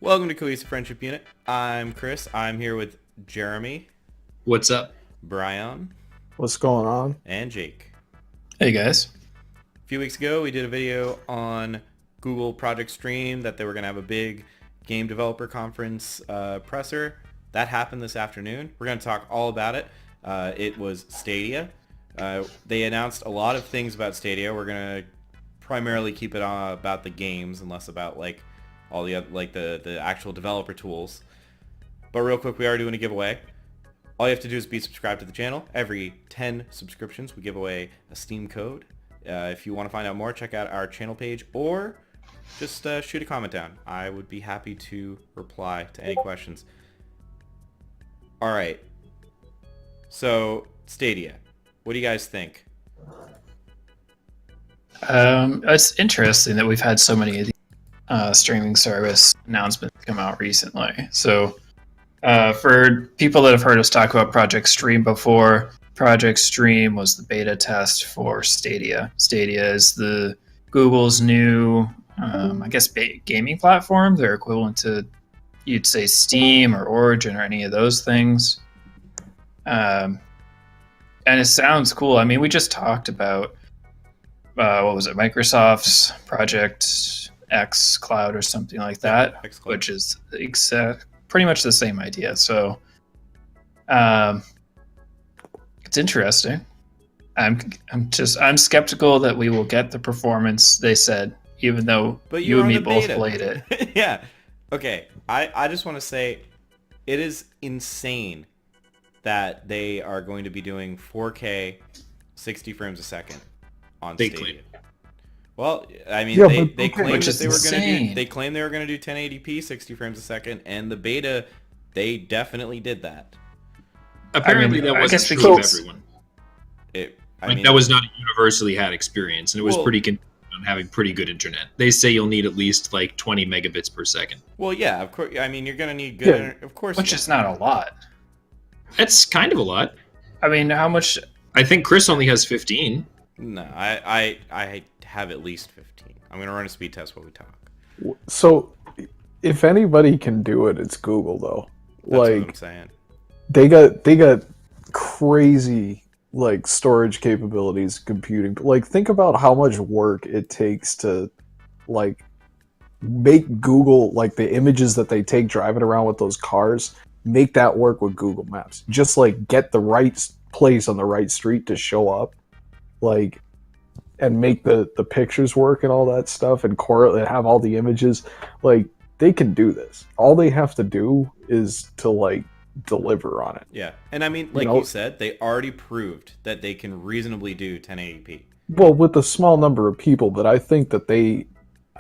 Welcome to Cohesive Friendship Unit. I'm Chris. I'm here with Jeremy, What's up? Brian, What's going on? and Jake. Hey guys. A few weeks ago, we did a video on Google Project Stream that they were going to have a big game developer conference presser. That happened this afternoon. We're going to talk all about it. It was Stadia. They announced a lot of things about Stadia. We're going to primarily keep it on about the games and less about all the other, the actual developer tools. But real quick, we are doing a giveaway. All you have to do is be subscribed to the channel. Every 10 subscriptions, we give away a Steam code. If you want to find out more, check out our channel page or just shoot a comment down. I would be happy to reply to any questions. All right. So, Stadia. What do you guys think? It's interesting that we've had so many of these streaming service announcements come out recently. So, for people that have heard us talk about Project Stream before, Project Stream was the beta test for Stadia. Stadia is the Google's new, I guess, gaming platform. They're equivalent to, you'd say, Steam or Origin or any of those things. And it sounds cool. I mean, we just talked about, what was it, Microsoft's Project X Cloud or something like that, which is pretty much the same idea. So it's interesting. I'm skeptical that we will get the performance they said, even though you and me both played it. Yeah. Okay. I just want to say it is insane that they are going to be doing 4K 60 frames a second on Stadia. Well, I mean, they claimed that they were going to do. They claimed they were going to do 1080p 60 frames a second, and the beta, they definitely did that. Apparently, that wasn't true of everyone. That was not a universally had experience, and it was pretty contingent on having pretty good internet. They say you'll need at least 20 megabits per second. Well, yeah, of course. I mean, you're going to need good internet, of course. Which is not a lot. It's kind of a lot. I mean, how much? I think Chris only has 15. No, I have at least 15. I'm going to run a speed test while we talk. So, if anybody can do it, it's Google, though. That's what I'm saying. They got crazy storage capabilities, computing. Think about how much work it takes to make Google the images that they take driving around with those cars. Make that work with Google Maps. Just get the right place on the right street to show up, and make the pictures work and all that stuff, and correlate, have all the images. They can do this. All they have to do is to deliver on it. Yeah, and I mean, you said, they already proved that they can reasonably do 1080p. Well, with a small number of people, but I think that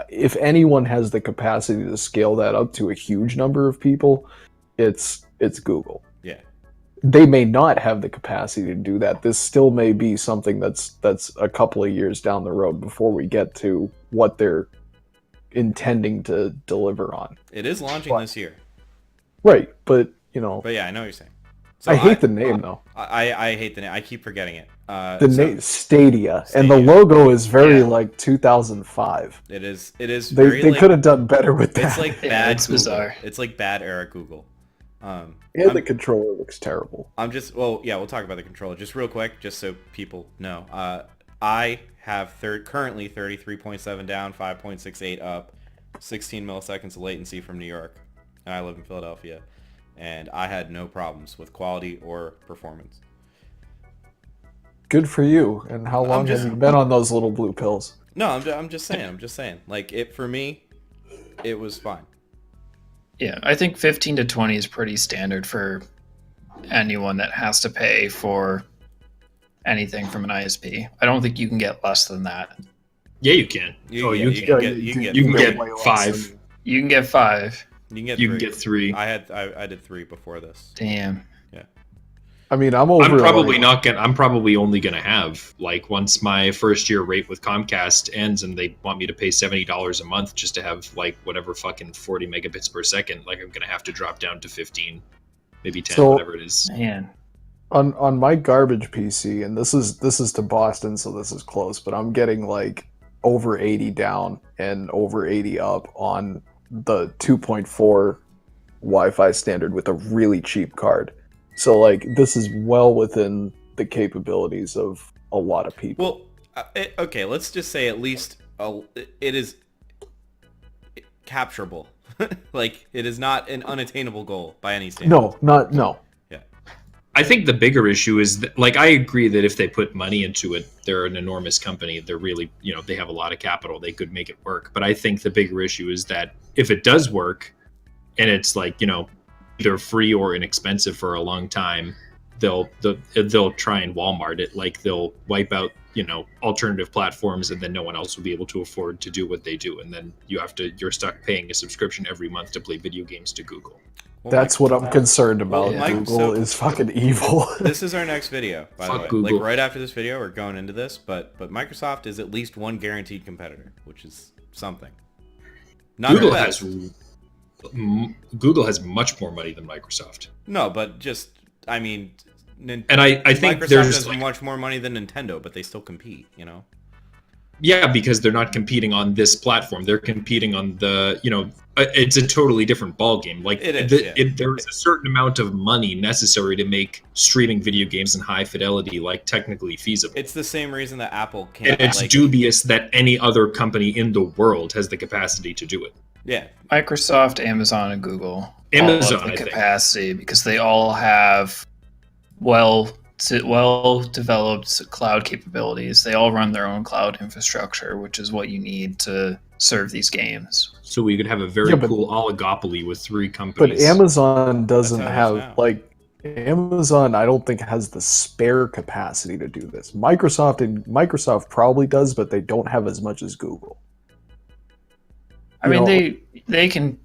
if anyone has the capacity to scale that up to a huge number of people, it's Google. Yeah. They may not have the capacity to do that. This still may be something that's a couple of years down the road before we get to what they're intending to deliver on. It is launching this year. Right, but But yeah, I know what you're saying. So I hate the name though. I hate the name. I keep forgetting it. Name Stadia, and the logo is very 2005. It is. They could have done better with that. It's bad. It's bizarre. It's bad era Google. The controller looks terrible. We'll talk about the controller just real quick, just so people know. I have currently 33.7 down, 5.68 up, 16 milliseconds of latency from New York, and I live in Philadelphia, and I had no problems with quality or performance. Good for you. And how long have you been on those little blue pills? No, I'm just saying. For me, it was fine. Yeah, I think 15 to 20 is pretty standard for anyone that has to pay for anything from an ISP. I don't think you can get less than that. Yeah, you can. You can get 5. You can get 5. You can get 3. I did 3 before this. Damn. Yeah. I mean, I'm probably only gonna have once my first year rate with Comcast ends and they want me to pay $70 a month just to have whatever fucking 40 megabits per second. I'm gonna have to drop down to 15, maybe 10, whatever it is. Man. On my garbage PC, and this is to Boston, so this is close, but I'm getting over 80 down and over 80 up on the 2.4 Wi-Fi standard with a really cheap card. So like this is well within the capabilities of a lot of people. Well, okay, let's just say at least it is capturable. Like, it is not an unattainable goal by any standard. No. Yeah. I think the bigger issue is that, like, I agree that if they put money into it, they're an enormous company. They're really, they have a lot of capital. They could make it work. But I think the bigger issue is that if it does work and it's like, either free or inexpensive for a long time, they'll try and Walmart it. Like, they'll wipe out, alternative platforms, and then no one else will be able to afford to do what they do. And then you're stuck paying a subscription every month to play video games to Google. Well, That's what I'm concerned about. Well, Google is fucking evil. This is our next video, by the Fuck way. Google. Like, right after this video, we're going into this, but Microsoft is at least one guaranteed competitor, which is something. Not Google the has Google has much more money than Microsoft. No, but just, I mean, and I think Microsoft there's has much more money than Nintendo, but they still compete, Yeah, because they're not competing on this platform. They're competing on the, it's a totally different ballgame. Like, it is, there's a certain amount of money necessary to make streaming video games in high fidelity, like, technically feasible. It's the same reason that Apple can't. And it's dubious that any other company in the world has the capacity to do it. Yeah. Microsoft, Amazon, and Google. Amazon, all have the I capacity because they all have well-developed cloud capabilities. They all run their own cloud infrastructure, which is what you need to serve these games. So we could have a very cool oligopoly with three companies. But Amazon doesn't have now. Amazon, I don't think has the spare capacity to do this. Microsoft probably does, but they don't have as much as Google. I mean, they can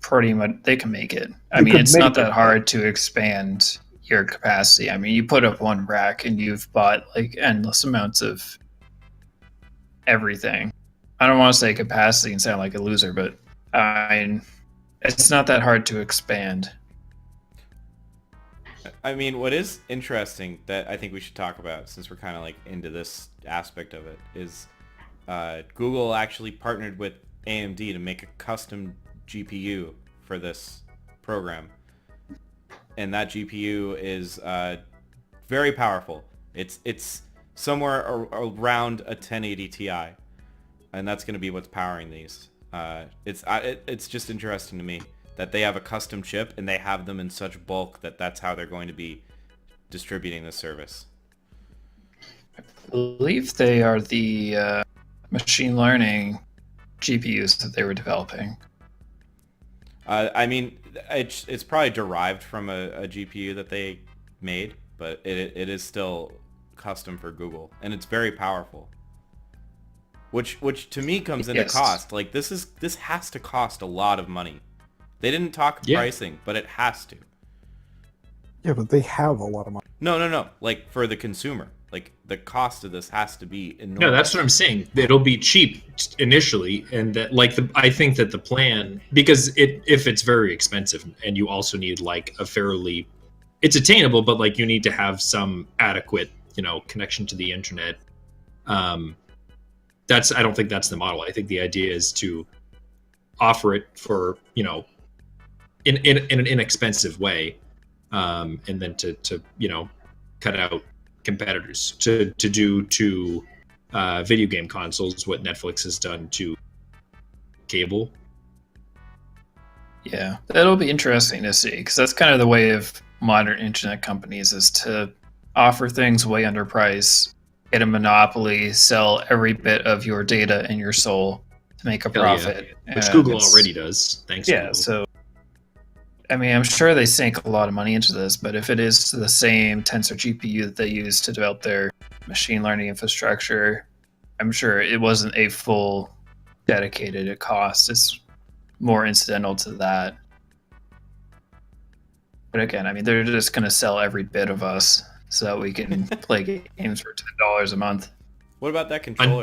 make it. I mean, it's not that hard to expand your capacity. I mean, you put up one rack and you've bought like endless amounts of everything. I don't want to say capacity and sound like a loser, but I mean, it's not that hard to expand. I mean, what is interesting that I think we should talk about, since we're kind of like into this aspect of it, is Google actually partnered with AMD to make a custom GPU for this program. And that GPU is very powerful. It's somewhere around a 1080 Ti, and that's going to be what's powering these. It's just interesting to me that they have a custom chip and they have them in such bulk that that's how they're going to be distributing the service. I believe they are the machine learning GPUs that they were developing. I mean, it's probably derived from a GPU that they made, but it is still custom for Google, and it's very powerful. Which to me comes into cost. Like, this has to cost a lot of money. They didn't talk pricing, but it has to. Yeah, but they have a lot of money. No. Like, for the consumer. Like, the cost of this has to be enormous. No, that's what I'm saying. It'll be cheap initially, and that, like, I think that the plan, because if it's very expensive, and you also need like it's attainable, but like you need to have some adequate, connection to the internet. I don't think that's the model. I think the idea is to offer it for, in an inexpensive way, and then to cut out competitors to do to video game consoles what Netflix has done to cable. Yeah, that'll be interesting to see, because that's kind of the way of modern internet companies, is to offer things way under price, get a monopoly, sell every bit of your data and your soul to make a profit. Yeah. Which Google already does, thanks to Google. So I mean, I'm sure they sink a lot of money into this, but if it is the same tensor GPU that they use to develop their machine learning infrastructure, I'm sure it wasn't a full dedicated cost. It's more incidental to that. But again, I mean, they're just going to sell every bit of us so that we can play games for $10 a month. What about that controller?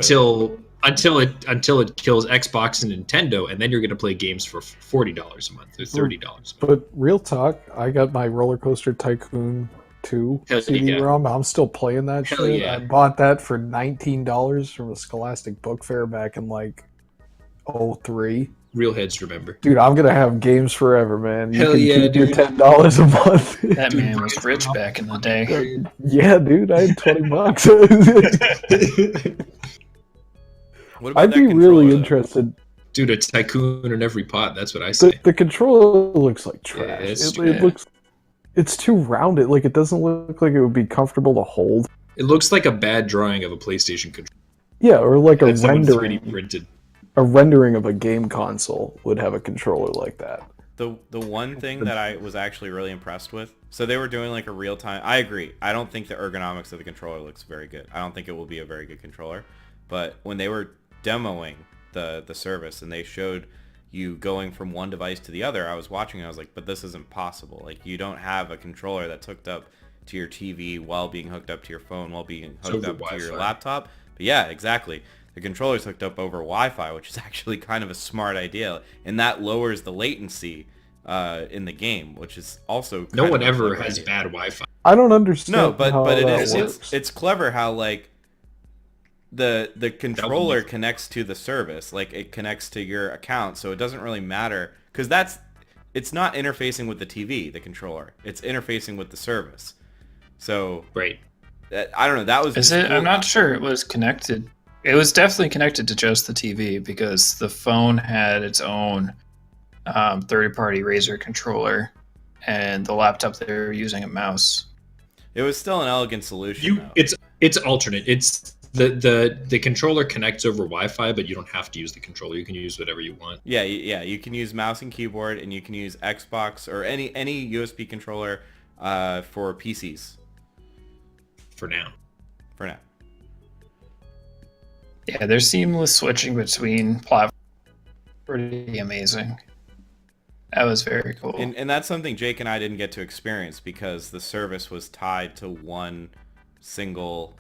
Until it kills Xbox and Nintendo, and then you're going to play games for $40 a month or $30 a month. But real talk, I got my Roller Coaster Tycoon 2 CD-ROM. I'm still playing that shit. Yeah. I bought that for $19 from a Scholastic Book Fair back in like 2003. Real heads remember. Dude, I'm gonna have games forever, man. You Hell can yeah, keep your dude. $10 a month. That Dude, man was rich back in the day. Yeah, dude, I had $20. What about I'd that be controller, really though? interested. Dude, a tycoon in every pot. That's what I say. The controller looks like trash. Yes, It looks, it's too rounded. Like, it doesn't look like it would be comfortable to hold. It looks like a bad drawing of a PlayStation controller. Yeah, or like That someone 3D printed. a rendering of a game console would have a controller like that. The one thing that I was actually really impressed with, so they were doing like a real-time, I agree, I don't think the ergonomics of the controller looks very good. I don't think it will be a very good controller, but when they were demoing the service and they showed you going from one device to the other, I was watching and I was like, but this isn't possible. Like, you don't have a controller that's hooked up to your TV while being hooked up to your phone, while being hooked up to your laptop. But yeah, exactly. The controller's hooked up over Wi-Fi, which is actually kind of a smart idea, and that lowers the latency in the game, which is also kind No one of a ever clever has idea. bad Wi-Fi. I don't understand. No, but how it that is works. it's clever how like the controller connects to the service, like it connects to your account, so it doesn't really matter because it's not interfacing with the TV, the controller. It's interfacing with the service. So Right. I don't know. That was Is just it? cool. I'm not sure it was connected. It was definitely connected to just the TV because the phone had its own third-party Razer controller, and the laptop they were using a mouse. It was still an elegant solution. Though. It's alternate. It's the controller connects over Wi-Fi, but you don't have to use the controller. You can use whatever you want. Yeah. You can use mouse and keyboard, and you can use Xbox or any USB controller for PCs For now. for now. Yeah, their seamless switching between platforms pretty amazing. That was very cool. And that's something Jake and I didn't get to experience because the service was tied to one single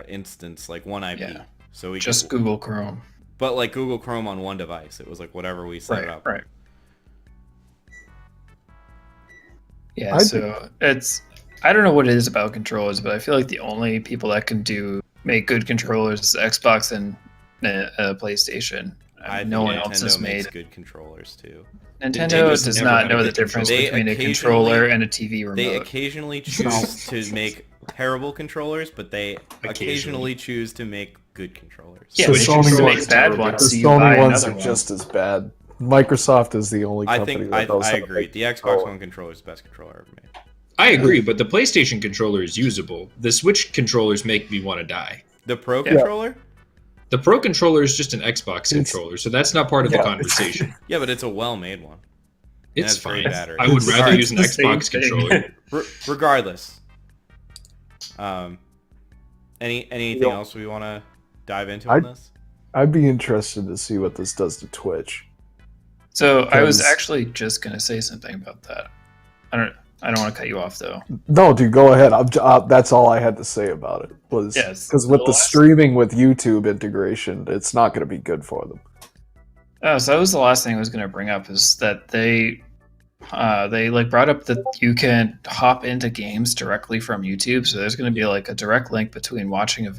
instance, like one IP. Yeah. So we Just could, Google Chrome. but like Google Chrome on one device. It was like whatever we set up. Right. Yeah, I so it's I don't know what it is about controllers, but I feel like the only people that can make good controllers is Xbox and PlayStation. I No think one else Nintendo has makes made. good controllers too. Nintendo Nintendo's does never not had a know the good difference controller. between They a controller occasionally- and a TV remote. They occasionally choose to make terrible controllers, but they occasionally choose to make good controllers. Yeah, The but if you Sony just ones make bad The ones, so you buy Sony ones another are one. just as bad. Microsoft is the only I company think that knows I how to agree. make The Xbox controller. One controller is the best controller ever made. I agree, but the PlayStation controller is usable. The Switch controllers make me want to die. The Pro Yeah. controller? The Pro controller is just an Xbox It's- controller, so that's not part of the Yeah. conversation. Yeah, but it's a well-made one. It's has great fine. battery. I would rather Alright, use an it's the same Xbox thing. controller. Regardless, anything Yo. else we want to dive into on this? I'd be interested to see what this does to Twitch. So I was Because- actually just gonna say something about that. I don't want to cut you off though. No, dude, go ahead. That's all I had to say about it. Was Yes. because with The the last- streaming with YouTube integration, it's not going to be good for them. Oh, so that was the last thing I was gonna bring up is that they like brought up that you can hop into games directly from YouTube. So there's gonna be like a direct link between watching a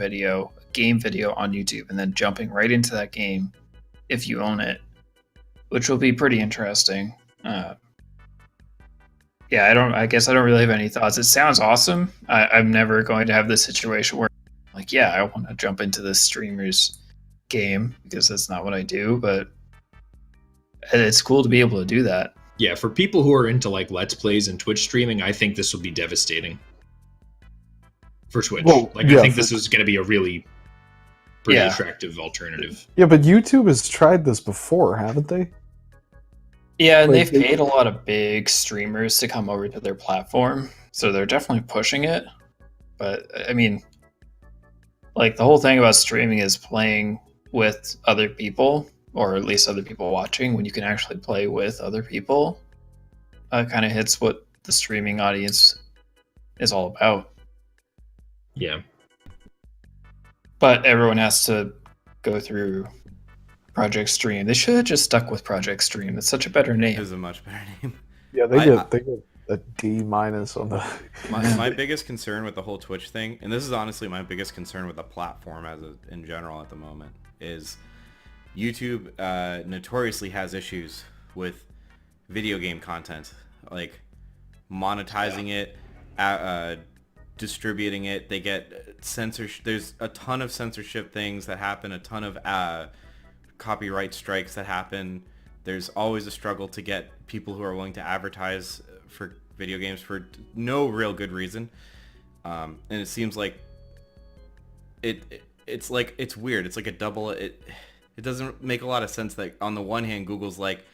game video on YouTube, and then jumping right into that game if you own it, which will be pretty interesting. Yeah, I guess I don't really have any thoughts. It sounds awesome. I'm never going to have this situation where, like, yeah, I want to jump into this streamer's game because that's not what I do. But it's cool to be able to do that. Yeah, for people who are into like Let's Plays and Twitch streaming, I think this will be devastating for Twitch. Well, I yeah, think this is going to be a really pretty Yeah. attractive alternative. Yeah, but YouTube has tried this before, haven't they? Yeah, and Like, they've paid a lot of big streamers to come over to their platform, so they're definitely pushing it. But I mean, like the whole thing about streaming is playing with other people, or at least other people watching. When you can actually play with other people, kind of hits what the streaming audience is all about. Yeah. But everyone has to go through Project Stream. They should have just stuck with Project Stream. It's such a better It name. is a much better name. Yeah, I- they get a D- on the. My biggest concern with the whole Twitch thing, and this is honestly my biggest concern with the platform in general at the moment, is YouTube notoriously has issues with video game content, like monetizing it, distributing it. They get censorship. There's a ton of censorship things that happen, a ton of copyright strikes that happen. There's always a struggle to get people who are willing to advertise for video games for no real good reason. And it seems like it's like, it's weird. It's like a double. It doesn't make a lot of sense that on the one hand, Google's like,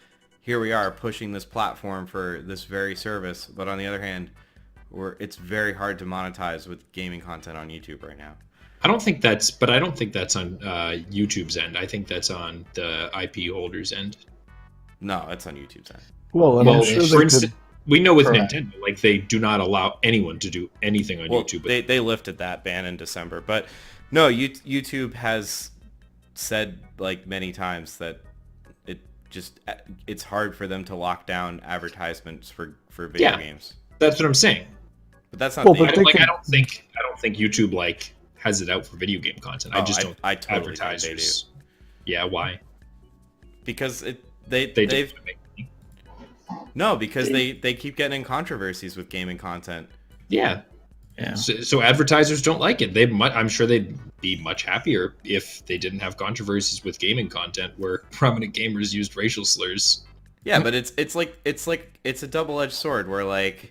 here we are pushing this platform for this very service, but on the other hand, it's very hard to monetize with gaming content on YouTube right now. I don't think that's on YouTube's end. I think that's on the IP holders' end. No, it's on YouTube's end. Well, and Well, I'm sure for they instance, could, we know with Correct. Nintendo, like they do not allow anyone to do anything on Well, YouTube. they lifted that ban in December, but no, YouTube has said like many times that it's hard for them to lock down advertisements for video Yeah. games. That's what I'm saying. But that's not Well, the but end. they Like could- I don't think YouTube like has it out for video game content. I just don't. I totally think they do. advertisers. Yeah, why? Because They they've just make money. no, because they keep getting in controversies with gaming content. Yeah. Yeah. So advertisers don't like it. I'm sure they'd be much happier if they didn't have controversies with gaming content where prominent gamers used racial slurs. Yeah, but it's a double-edged sword where like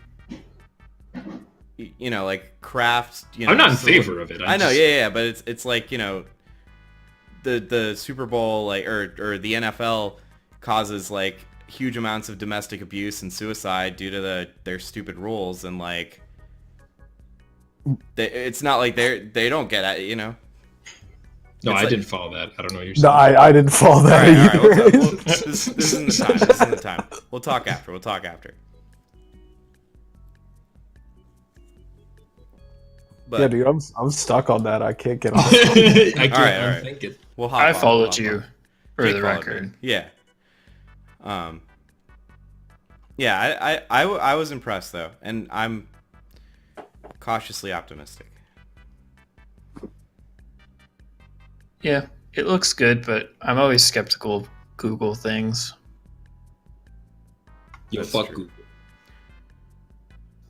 like Kraft, I'm not in favor of it. I know, yeah, but it's like, the Super Bowl, like, or the NFL causes like huge amounts of domestic abuse and suicide due to their stupid rules, and like it's not like they don't get at it, No, It's I like- didn't follow that. I don't know what you're no, saying. I didn't follow All that right, either. this isn't the time. This isn't the time. We'll talk after. But Yeah, dude, I'm stuck on that. I can't get off. I can't All right. think it. we'll hop I on, followed we'll hop you on. for Jake the followed record. me. Yeah. Yeah, I was impressed though, and I'm cautiously optimistic. Yeah, it looks good, but I'm always skeptical of Google things. Yo, That's fuck true. Google.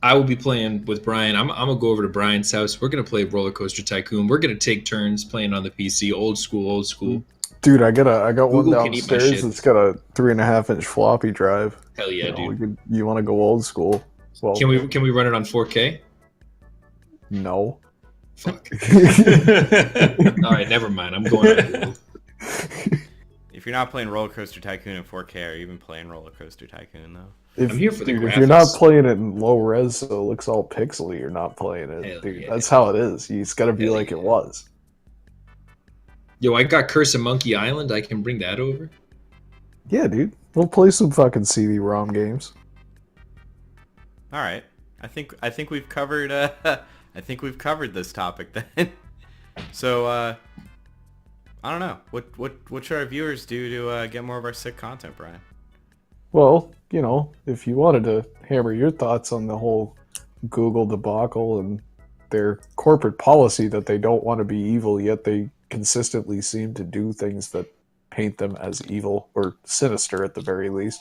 I will be playing with Brian. I'm gonna go over to Brian's house. We're gonna play Roller Coaster Tycoon. We're gonna take turns playing on the PC, old school. Dude, I got one Google can eat my downstairs. shit. It's got a 3.5-inch floppy drive. Hell yeah, dude. You want to go old school? Well, Can we run it on 4K? no. Fuck. All right, never mind. I'm going on Google. If you're not playing Roller Coaster Tycoon in 4K, are you even playing Roller Coaster Tycoon though? I'm here for the If you're not graphics. playing it in low res, so it looks all pixely, you're not playing it, Hell dude. yeah. That's how it is. It's got to be Hell like yeah. it was. Yo, I got Curse of Monkey Island. I can bring that over. Yeah, dude. We'll play some fucking CD-ROM games. All right. I think we've covered this topic then. So I don't know. What should our viewers do to get more of our sick content, Brian? Well, if you wanted to hammer your thoughts on the whole Google debacle and their corporate policy that they don't want to be evil, yet they consistently seem to do things that paint them as evil or sinister at the very least.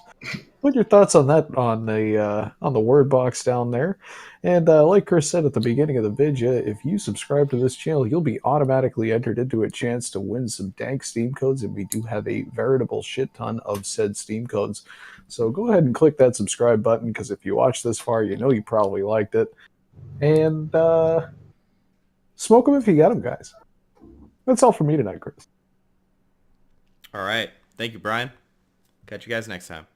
Put your thoughts on that on the word box down there. And like Chris said at the beginning of the video, if you subscribe to this channel, you'll be automatically entered into a chance to win some dank Steam codes, and we do have a veritable shit ton of said Steam codes. So go ahead and click that subscribe button, because if you watched this far, you know you probably liked it. And smoke them if you got them, guys. That's all for me tonight, Chris. All right. Thank you, Brian. Catch you guys next time.